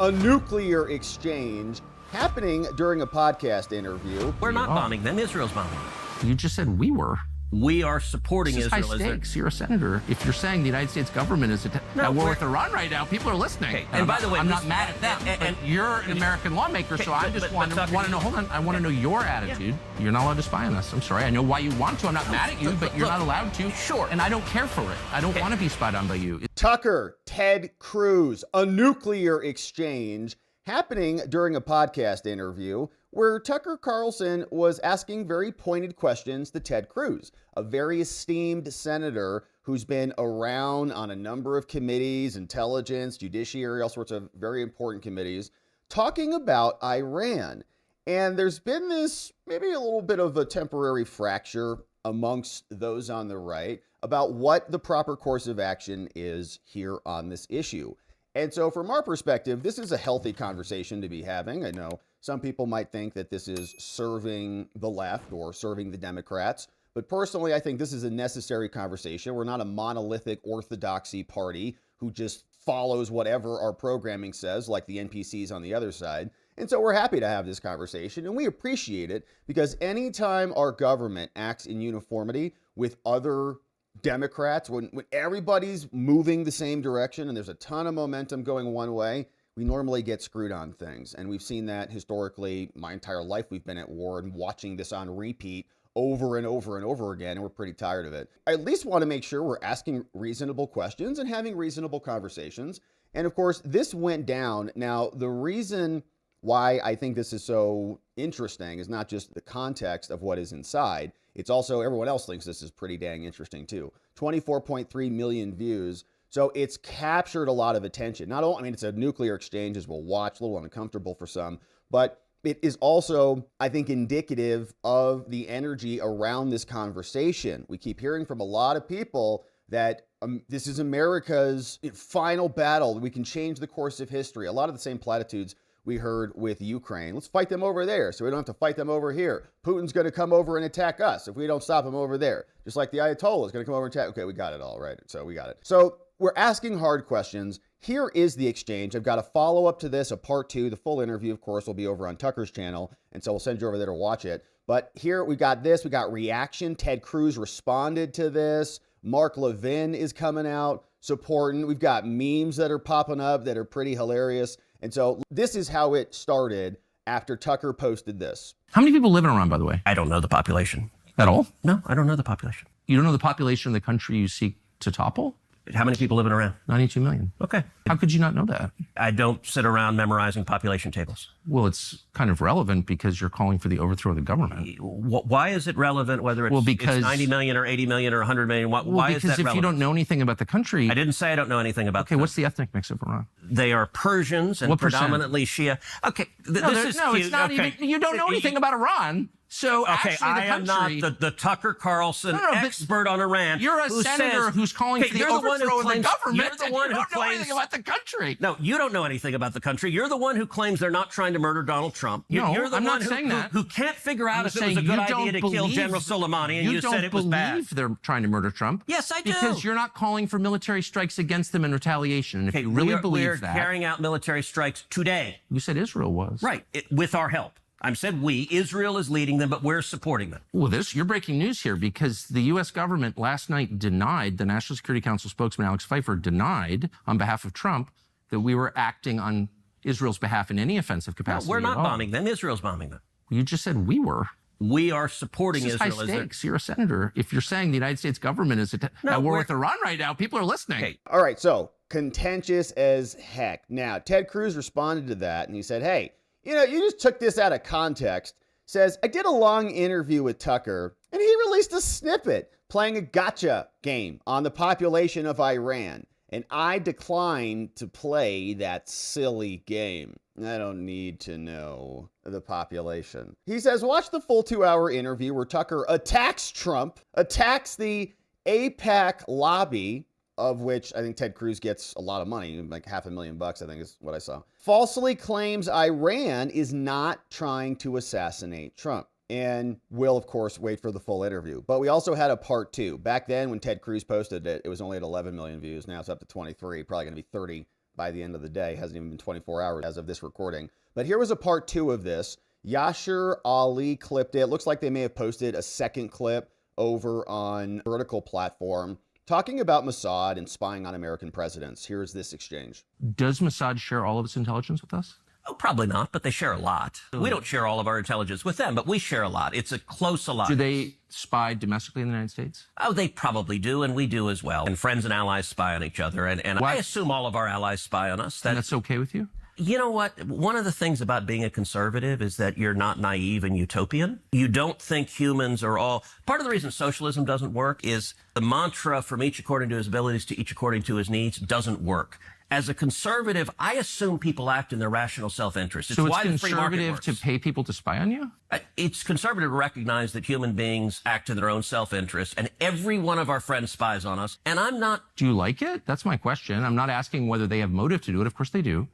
A nuclear exchange happening during a podcast interview. We're not bombing them. Israel's bombing them. You just said we were. We are supporting This is Israel. high stakes. You're a senator. If you're saying the United States government is at war with Iran right now, people are listening. Okay. And by the way, I'm not mad at them. And you're an American lawmaker, so I just want to know. Hold on, I want to know your attitude. Yeah. You're not allowed to spy on us. I'm sorry. I know why you want to. I'm not mad at you, but you're not allowed to. Sure. And I don't care for it. I don't want to be spied on by you. Tucker, Ted Cruz, a nuclear exchange happening during a podcast interview where Tucker Carlson was asking very pointed questions to Ted Cruz, a very esteemed senator who's been around on a number of committees, intelligence, judiciary, all sorts of very important committees, talking about Iran. And there's been this maybe a little bit of a temporary fracture amongst those on the right about what the proper course of action is here on this issue. And so from our perspective, this is a healthy conversation to be having. I know some people might think that this is serving the left or serving the Democrats, but personally, I think this is a necessary conversation. We're not a monolithic orthodoxy party who just follows whatever our programming says, like the NPCs on the other side. And so we're happy to have this conversation, and we appreciate it because anytime our government acts in uniformity with other Democrats, when everybody's moving the same direction and there's a ton of momentum going one way, we normally get screwed on things. And we've seen that historically my entire life. We've been at war and watching this on repeat over and over and over again, and we're pretty tired of it. I at least want to make sure we're asking reasonable questions and having reasonable conversations. And of course, this went down. Now, the reason why I think this is so interesting is not just the context of what is inside. It's also everyone else thinks this is pretty dang interesting too. 24.3 million views. So it's captured a lot of attention. Not only, I mean, it's a nuclear exchange, as we'll watch, a little uncomfortable for some, but it is also, I think, indicative of the energy around this conversation. We keep hearing from a lot of people that this is America's final battle. We can change the course of history. A lot of the same platitudes we heard with Ukraine. Let's fight them over there so we don't have to fight them over here. Putin's going to come over and attack us if we don't stop him over there. Just like the Ayatollah is going to come over and attack. Okay, we got it all right. So we got it. So we're asking hard questions. Here is the exchange. I've got a follow-up to this, a part 2. The full interview, of course, will be over on Tucker's channel, and so we'll send you over there to watch it. But here we got this. We got reaction. Ted Cruz responded to this. Mark Levin is coming out supporting. We've got memes that are popping up that are pretty hilarious. And so this is how it started after Tucker posted this. How many people live in Iran, by the way? I don't know the population. At all? No, I don't know the population. You don't know the population of the country you seek to topple? How many people live in Iran? 92 million. Okay. How could you not know that? I don't sit around memorizing population tables. Well, it's kind of relevant because you're calling for the overthrow of the government. Why is it relevant whether it's, because it's 90 million or 80 million or 100 million? Why is that relevant? Because if you don't know anything about the country... I didn't say I don't know anything about Okay, what's the ethnic mix of Iran? They are Persians and predominantly Shia. Okay, this is cute. It's not okay. even... You don't know anything about Iran. So okay, I am not the Tucker Carlson expert on Iran. You're a senator who's calling for the overthrow of the government. You're the one who claims... know anything about the country. No, you don't know anything about the country. You're the one who claims they're not trying to murder Donald Trump. You're the I'm one not saying that. who can't figure out if it was a good idea to kill General Soleimani, and you said it was bad. You don't believe they're trying to murder Trump. Yes, I do. Because you're not calling for military strikes against them in retaliation. And if you really believe that... We're carrying out military strikes today. You said Israel was. Right, with our help. I said we. Israel is leading them, but we're supporting them. Well, you're breaking news here because the U.S. government last night denied, the National Security Council spokesman Alex Pfeiffer denied on behalf of Trump that we were acting on Israel's behalf in any offensive capacity. No, we're not bombing them. Israel's bombing them. You just said we were. We are supporting Israel. This is high stakes. You're a senator. If you're saying the United States government is at war with Iran right now, people are listening. Okay. All right, so contentious as heck. Now, Ted Cruz responded to that, and he said, hey, you just took this out of context. Says, I did a long interview with Tucker, and he released a snippet playing a gotcha game on the population of Iran. And I declined to play that silly game. I don't need to know the population. He says, watch the full 2-hour interview where Tucker attacks Trump, attacks the AIPAC lobby, of which I think Ted Cruz gets a lot of money, like $500,000, I think is what I saw. Falsely claims Iran is not trying to assassinate Trump. And we'll, of course, wait for the full interview. But we also had a part 2. Back then, when Ted Cruz posted it, it was only at 11 million views. Now it's up to 23, probably going to be 30 by the end of the day. It hasn't even been 24 hours as of this recording. But here was a part 2 of this. Yashar Ali clipped it. Looks like they may have posted a second clip over on Vertical platform talking about Mossad and spying on American presidents. Here's this exchange. Does Mossad share all of its intelligence with us? Oh, probably not, but they share a lot. We don't share all of our intelligence with them, but we share a lot. It's a close alliance. Do they spy domestically in the United States? Oh, they probably do, and we do as well. And friends and allies spy on each other, and I assume all of our allies spy on us. And that's okay with you? You know what? One of the things about being a conservative is that you're not naive and utopian. You don't think humans are all... Part of the reason socialism doesn't work is the mantra from each according to his abilities to each according to his needs doesn't work. As a conservative, I assume people act in their rational self-interest. So it's conservative to pay people to spy on you? It's conservative to recognize that human beings act in their own self-interest, and every one of our friends spies on us, and I'm not... Do you like it? That's my question. I'm not asking whether they have motive to do it. Of course they do.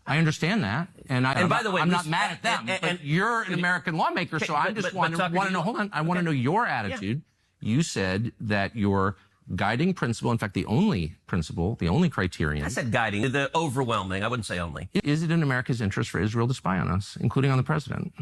I understand that, and by the way, I'm not mad at them. But you're an American lawmaker, so I just want to know. Hold on, I want to know your attitude. Yeah. You said that your guiding principle, in fact, the only principle, the only criterion. I said guiding, the overwhelming. I wouldn't say only. Is it in America's interest for Israel to spy on us, including on the president?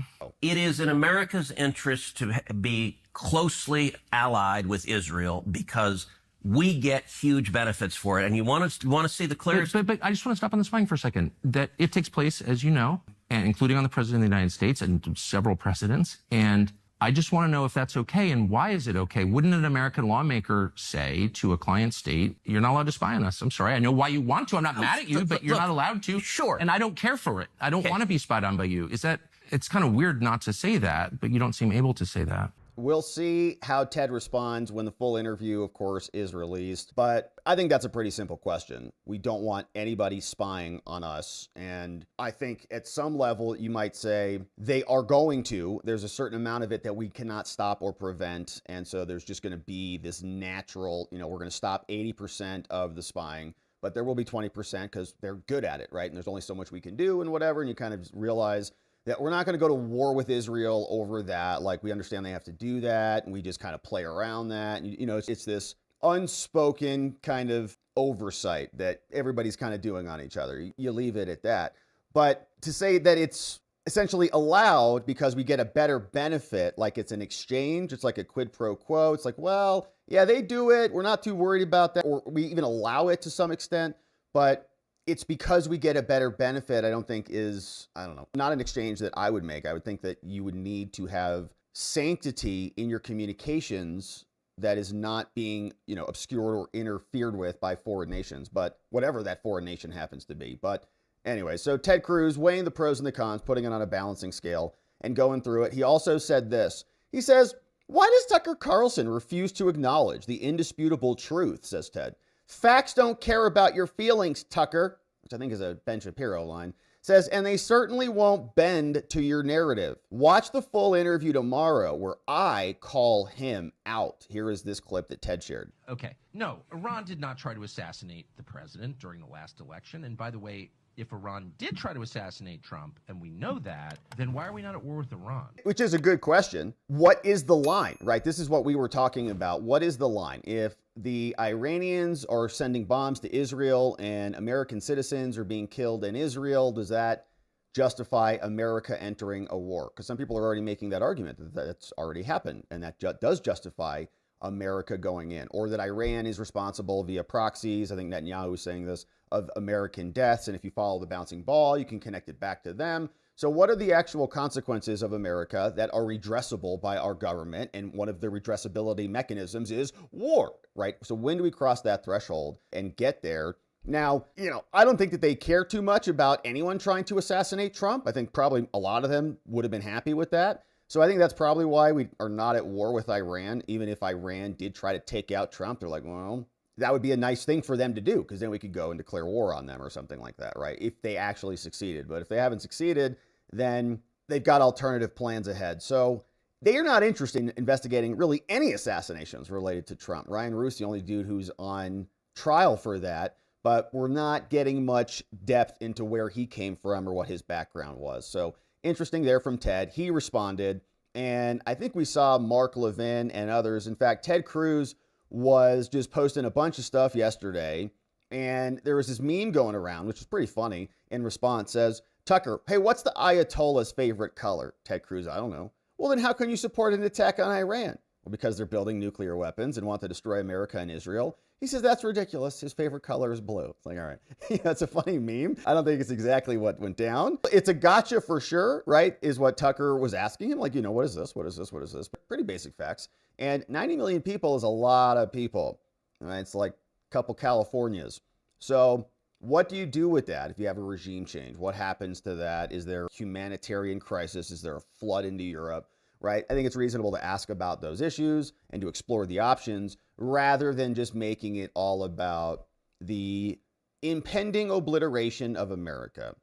It is in America's interest to be closely allied with Israel because we get huge benefits for it. And you want to see the clearest... But I just want to stop on the spying for a second. That it takes place, as you know, and including on the President of the United States and several precedents. And I just want to know if that's okay and why is it okay? Wouldn't an American lawmaker say to a client state, you're not allowed to spy on us? I'm sorry. I know why you want to. I'm not mad at you, but you're not allowed to. Sure. And I don't care for it. I don't want to be spied on by you. It's kind of weird not to say that, but you don't seem able to say that. We'll see how Ted responds when the full interview, of course, is released. But I think that's a pretty simple question. We don't want anybody spying on us. And I think at some level, you might say they are going to. There's a certain amount of it that we cannot stop or prevent. And so there's just going to be this natural, we're going to stop 80% of the spying. But there will be 20% because they're good at it, right? And there's only so much we can do and whatever. And you kind of realize that we're not going to go to war with Israel over that. Like, we understand they have to do that, and we just kind of play around that. And, it's this unspoken kind of oversight that everybody's kind of doing on each other. You leave it at that. But to say that it's essentially allowed because we get a better benefit, like it's an exchange, it's like a quid pro quo. It's like, well, yeah, they do it. We're not too worried about that. Or we even allow it to some extent. But it's because we get a better benefit, I don't think is, not an exchange that I would make. I would think that you would need to have sanctity in your communications that is not being, obscured or interfered with by foreign nations, but whatever that foreign nation happens to be. But anyway, so Ted Cruz weighing the pros and the cons, putting it on a balancing scale and going through it. He also said this. He says, why does Tucker Carlson refuse to acknowledge the indisputable truth, says Ted. Facts don't care about your feelings, Tucker, which I think is a Ben Shapiro line, says, and they certainly won't bend to your narrative. Watch the full interview tomorrow where I call him out. Here is this clip that Ted shared. Okay. No, Iran did not try to assassinate the president during the last election. And by the way, if Iran did try to assassinate Trump, and we know that, then why are we not at war with Iran? Which is a good question. What is the line, right? This is what we were talking about. What is the line? If the Iranians are sending bombs to Israel and American citizens are being killed in Israel, does that justify America entering a war? Because some people are already making that argument that that's already happened, and that does justify America going in, or that Iran is responsible via proxies. I think Netanyahu is saying this, of American deaths. And if you follow the bouncing ball, you can connect it back to them. So what are the actual consequences of America that are redressable by our government? And one of the redressability mechanisms is war, right? So when do we cross that threshold and get there? Now, I don't think that they care too much about anyone trying to assassinate Trump. I think probably a lot of them would have been happy with that. So I think that's probably why we are not at war with Iran. Even if Iran did try to take out Trump, they're like, well, that would be a nice thing for them to do, because then we could go and declare war on them or something like that, right? If they actually succeeded. But if they haven't succeeded, then they've got alternative plans ahead. So they are not interested in investigating really any assassinations related to Trump. Ryan Roos, the only dude who's on trial for that, but we're not getting much depth into where he came from or what his background was. So interesting there from Ted. He responded, and I think we saw Mark Levin and others. In fact, Ted Cruz was just posting a bunch of stuff yesterday, And there was this meme going around, which is pretty funny. In response, says, Tucker, hey, what's the Ayatollah's favorite color? Ted Cruz, I don't know. Well, then how can you support an attack on Iran? Well, because they're building nuclear weapons and want to destroy America and Israel. He says, that's ridiculous. His favorite color is blue. It's like, all right. That's a funny meme. I don't think it's exactly what went down. It's a gotcha for sure, right? Is what Tucker was asking him. Like, what is this? What is this? What is this? Pretty basic facts. And 90 million people is a lot of people. Right? It's like a couple Californias. So what do you do with that if you have a regime change? What happens to that? Is there a humanitarian crisis? Is there a flood into Europe? Right? I think it's reasonable to ask about those issues and to explore the options rather than just making it all about the impending obliteration of America,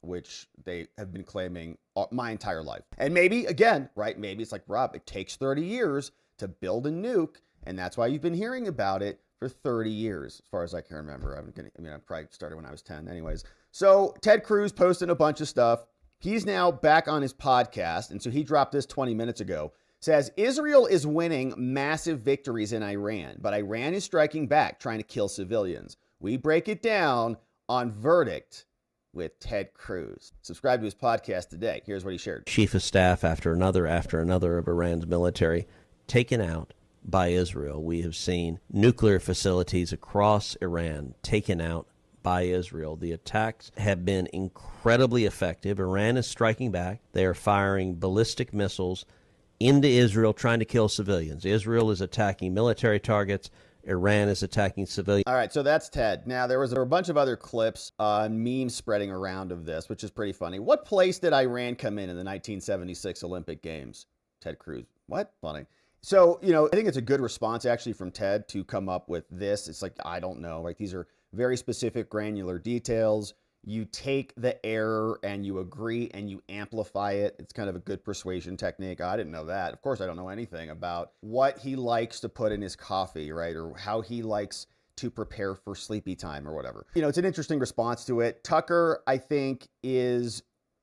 which they have been claiming my entire life. And maybe, again, right, maybe it's like, Rob, it takes 30 years to build a nuke, and that's why you've been hearing about it for 30 years, as far as I can remember. I probably started when I was 10 anyways. So Ted Cruz posted a bunch of stuff. He's now back on his podcast, and so he dropped this 20 minutes ago. Says, Israel is winning massive victories in Iran, but Iran is striking back, trying to kill civilians. We break it down on Verdict with Ted Cruz. Subscribe to his podcast today. Here's what he shared. Chief of staff after another of Iran's military taken out by Israel. We have seen nuclear facilities across Iran taken out by Israel. The attacks have been incredibly effective. Iran is striking back. They are firing ballistic missiles into Israel, trying to kill civilians. Israel is attacking military targets. Iran is attacking civilians. All right, so that's Ted. Now, there were a bunch of other clips, memes spreading around of this, which is pretty funny. What place did Iran come in the 1976 Olympic Games? Ted Cruz. What? Funny. So, I think it's a good response, actually, from Ted to come up with this. It's like, I don't know. Like, these are very specific, granular details. You take the error and you agree and you amplify it. It's kind of a good persuasion technique. I didn't know that. Of course, I don't know anything about what he likes to put in his coffee, right? Or how he likes to prepare for sleepy time or whatever. It's an interesting response to it. Tucker, I think, is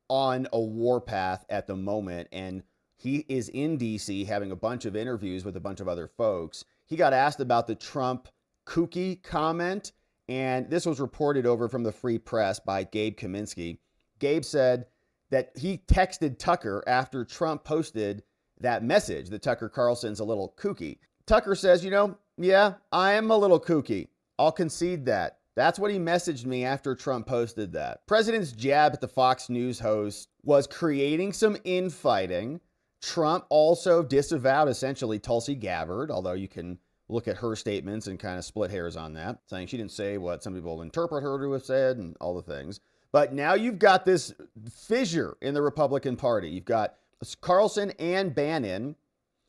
on a warpath at the moment, and he is in D.C. having a bunch of interviews with a bunch of other folks. He got asked about the Trump kooky comment, and this was reported over from the Free Press by Gabe Kaminsky. Gabe said that he texted Tucker after Trump posted that message that Tucker Carlson's a little kooky. Tucker says, yeah, I am a little kooky. I'll concede that. That's what he messaged me after Trump posted that. President's jab at the Fox News host was creating some infighting. Trump also disavowed essentially Tulsi Gabbard, although you can look at her statements and kind of split hairs on that, saying she didn't say what some people interpret her to have said and all the things. But now you've got this fissure in the Republican Party. You've got Carlson and Bannon.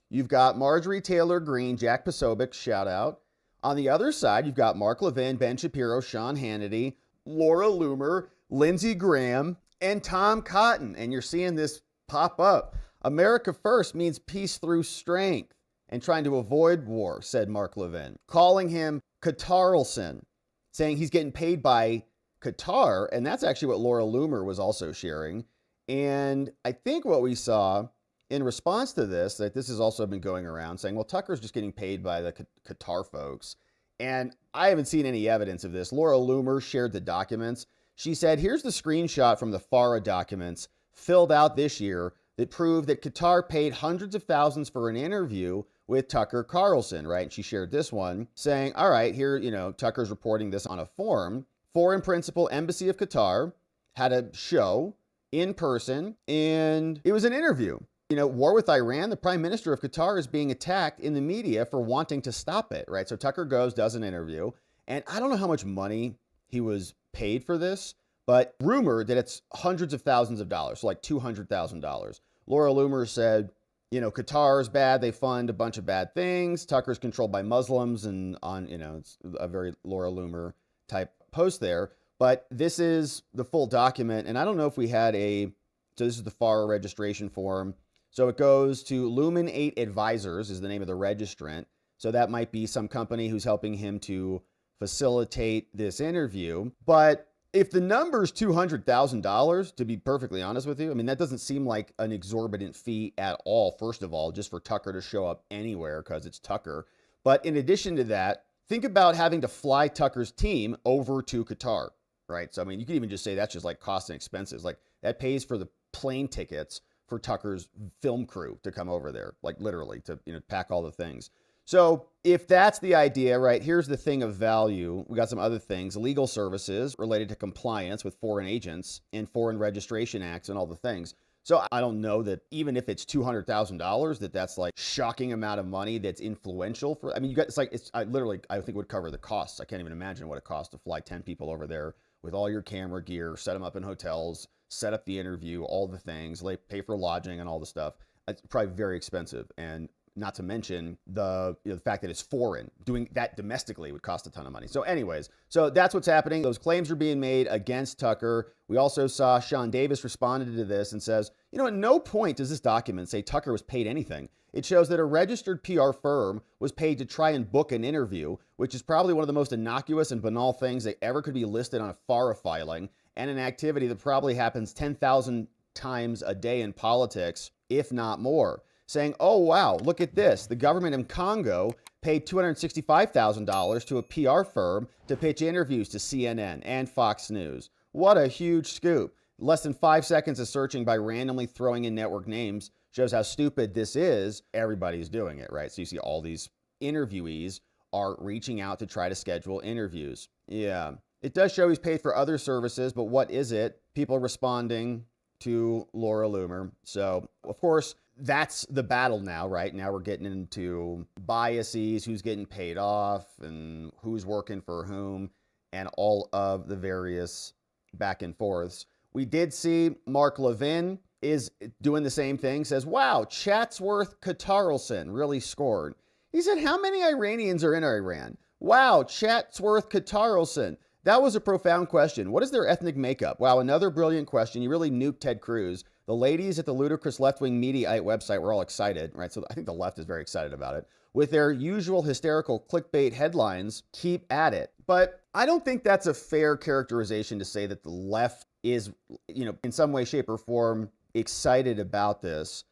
You've got Marjorie Taylor Greene, Jack Posobiec, shout out. On the other side, you've got Mark Levin, Ben Shapiro, Sean Hannity, Laura Loomer, Lindsey Graham, and Tom Cotton. And you're seeing this pop up. America first means peace through strength and trying to avoid war, said Mark Levin, calling him Qatarlson, saying he's getting paid by Qatar. And that's actually what Laura Loomer was also sharing. And I think what we saw in response to this, that this has also been going around saying, well, Tucker's just getting paid by the Qatar folks. And I haven't seen any evidence of this. Laura Loomer shared the documents. She said, here's the screenshot from the FARA documents filled out this year that proved that Qatar paid hundreds of thousands for an interview with Tucker Carlson, right? And she shared this one saying, all right, here, Tucker's reporting this on a form. Foreign Principal Embassy of Qatar had a show in person, and it was an interview. War with Iran, the prime minister of Qatar is being attacked in the media for wanting to stop it, right? So Tucker goes, does an interview, and I don't know how much money he was paid for this, but rumored that it's hundreds of thousands of dollars, so like $200,000. Laura Loomer said, Qatar is bad. They fund a bunch of bad things. Tucker's controlled by Muslims, and it's a very Laura Loomer type post there. But this is the full document, and I don't know if we had so this is the FARA registration form. So it goes to Lumen 8 Advisors is the name of the registrant. So that might be some company who's helping him to facilitate this interview. But if the number is $200,000, to be perfectly honest with you, that doesn't seem like an exorbitant fee at all, first of all, just for Tucker to show up anywhere because it's Tucker. But in addition to that, think about having to fly Tucker's team over to Qatar, right? So, I mean, you could even just say that's just like costs and expenses. Like that pays for the plane tickets for Tucker's film crew to come over there, like literally to, pack all the things. So if that's the idea, right, here's the thing of value. We got some other things, legal services related to compliance with foreign agents and foreign registration acts and all the things. So I don't know that even if it's $200,000, that's like shocking amount of money that's influential for, I mean, I think it would cover the costs. I can't even imagine what it costs to fly 10 people over there with all your camera gear, set them up in hotels, set up the interview, all the things, like pay for lodging and all the stuff. It's probably very expensive. And not to mention the fact that it's foreign. Doing that domestically would cost a ton of money. So anyways, so that's what's happening. Those claims are being made against Tucker. We also saw Sean Davis responded to this and says, at no point does this document say Tucker was paid anything. It shows that a registered PR firm was paid to try and book an interview, which is probably one of the most innocuous and banal things that ever could be listed on a FARA filing, and an activity that probably happens 10,000 times a day in politics, if not more. Saying, oh, wow, look at this. The government in Congo paid $265,000 to a PR firm to pitch interviews to CNN and Fox News. What a huge scoop. Less than 5 seconds of searching by randomly throwing in network names shows how stupid this is. Everybody's doing it, right? So you see all these interviewees are reaching out to try to schedule interviews. Yeah, it does show he's paid for other services, but what is it? People responding to Laura Loomer. So, of course, that's the battle now, right? Now we're getting into biases, who's getting paid off and who's working for whom, and all of the various back and forths. We did see Mark Levin is doing the same thing, says, wow, Chatsworth Carlson really scored. He said, how many Iranians are in Iran? Wow, Chatsworth Carlson. That was a profound question. What is their ethnic makeup? Wow, another brilliant question. You really nuked Ted Cruz. The ladies at the ludicrous left-wing Mediaite website were all excited, right? So I think the left is very excited about it. With their usual hysterical clickbait headlines, keep at it. But I don't think that's a fair characterization to say that the left is, in some way, shape, or form excited about this.